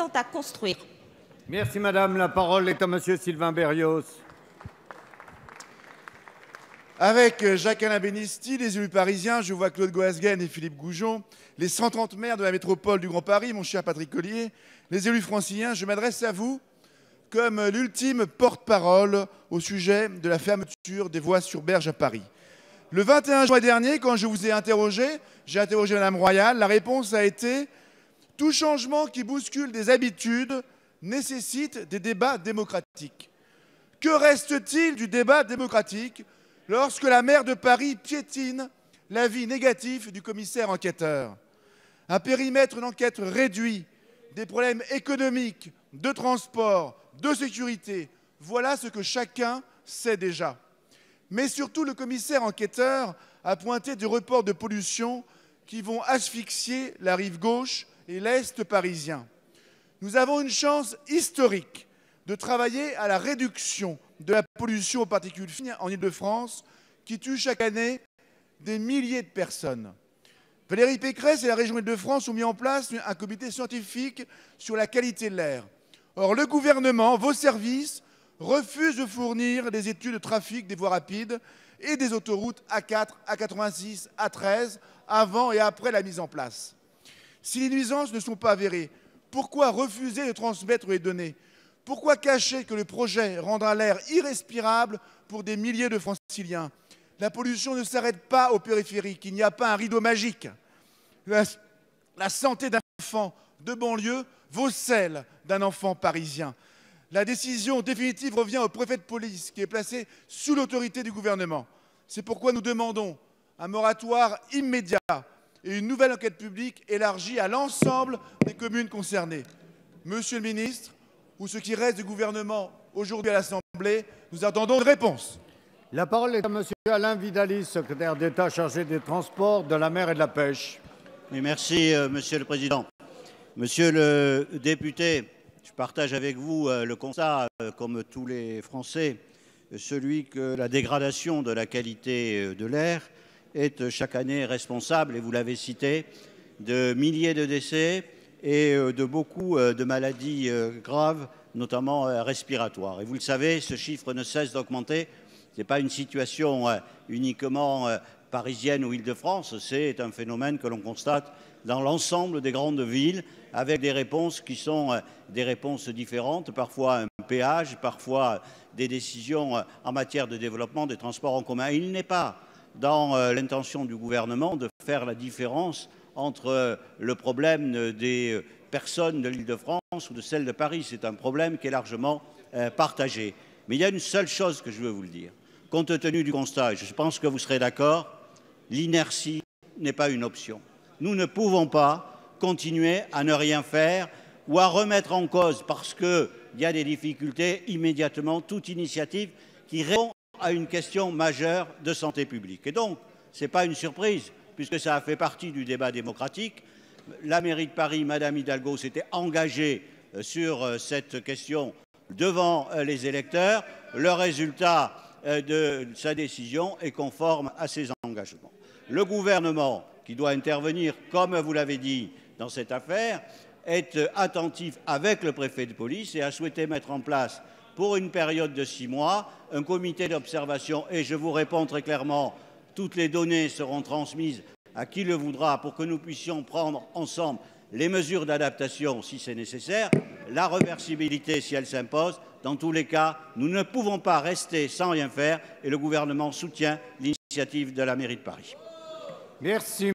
à construire. Merci madame. La parole est à monsieur Sylvain Berrios. Avec Jacques-Alain Benisti, les élus parisiens, je vois Claude Goasguen et Philippe Goujon, les 130 maires de la métropole du Grand Paris, mon cher Patrick Collier, les élus franciliens, je m'adresse à vous comme l'ultime porte-parole au sujet de la fermeture des voies sur berge à Paris. Le 21 juin dernier, quand je vous ai interrogé, j'ai interrogé Madame Royal, la réponse a été « Tout changement qui bouscule des habitudes nécessite des débats démocratiques ». Que reste-t-il du débat démocratique lorsque la maire de Paris piétine l'avis négatif du commissaire enquêteur? Un périmètre d'enquête réduit, des problèmes économiques, de transport, de sécurité, voilà ce que chacun sait déjà. Mais surtout, le commissaire enquêteur a pointé des reports de pollution qui vont asphyxier la rive gauche et l'Est parisien. Nous avons une chance historique de travailler à la réduction de la pollution aux particules fines en Île-de-France qui tue chaque année des milliers de personnes. Valérie Pécresse et la région Île-de-France ont mis en place un comité scientifique sur la qualité de l'air. Or, le gouvernement, vos services, refusent de fournir des études de trafic des voies rapides et des autoroutes A4, A86, A13 avant et après la mise en place. Si les nuisances ne sont pas avérées, pourquoi refuser de transmettre les données? Pourquoi cacher que le projet rendra l'air irrespirable pour des milliers de Franciliens? La pollution ne s'arrête pas au périphérique, il n'y a pas un rideau magique. La santé d'un enfant de banlieue vaut celle d'un enfant parisien. La décision définitive revient au préfet de police qui est placé sous l'autorité du gouvernement. C'est pourquoi nous demandons un moratoire immédiat et une nouvelle enquête publique élargie à l'ensemble des communes concernées. Monsieur le ministre, ou ce qui reste du gouvernement aujourd'hui à l'Assemblée, nous attendons une réponse. La parole est à monsieur Alain Vidali, secrétaire d'État chargé des Transports, de la mer et de la pêche. Oui, merci, monsieur le président. Monsieur le député, je partage avec vous le constat, comme tous les Français, celui que la dégradation de la qualité de l'air est chaque année responsable, et vous l'avez cité, de milliers de décès et de beaucoup de maladies graves, notamment respiratoires. Et vous le savez, ce chiffre ne cesse d'augmenter. Ce n'est pas une situation uniquement parisienne ou Île-de-France, c'est un phénomène que l'on constate dans l'ensemble des grandes villes, avec des réponses qui sont des réponses différentes, parfois un péage, parfois des décisions en matière de développement des transports en commun. Il n'est pas dans l'intention du gouvernement de faire la différence entre le problème des personnes de l'Île-de-France ou de celle de Paris. C'est un problème qui est largement partagé. Mais il y a une seule chose que je veux vous le dire. Compte tenu du constat, et je pense que vous serez d'accord, l'inertie n'est pas une option. Nous ne pouvons pas continuer à ne rien faire ou à remettre en cause, parce qu'il y a des difficultés, immédiatement toute initiative qui répond à une question majeure de santé publique. Et donc, ce n'est pas une surprise, puisque ça a fait partie du débat démocratique. La mairie de Paris, Madame Hidalgo, s'était engagée sur cette question devant les électeurs. Le résultat de sa décision est conforme à ses engagements. Le gouvernement, qui doit intervenir, comme vous l'avez dit, dans cette affaire, est attentif avec le préfet de police et a souhaité mettre en place, pour une période de 6 mois, un comité d'observation. Et je vous réponds très clairement, toutes les données seront transmises à qui le voudra pour que nous puissions prendre ensemble les mesures d'adaptation si c'est nécessaire, la réversibilité si elle s'impose. Dans tous les cas, nous ne pouvons pas rester sans rien faire et le gouvernement soutient l'initiative de la mairie de Paris. Merci.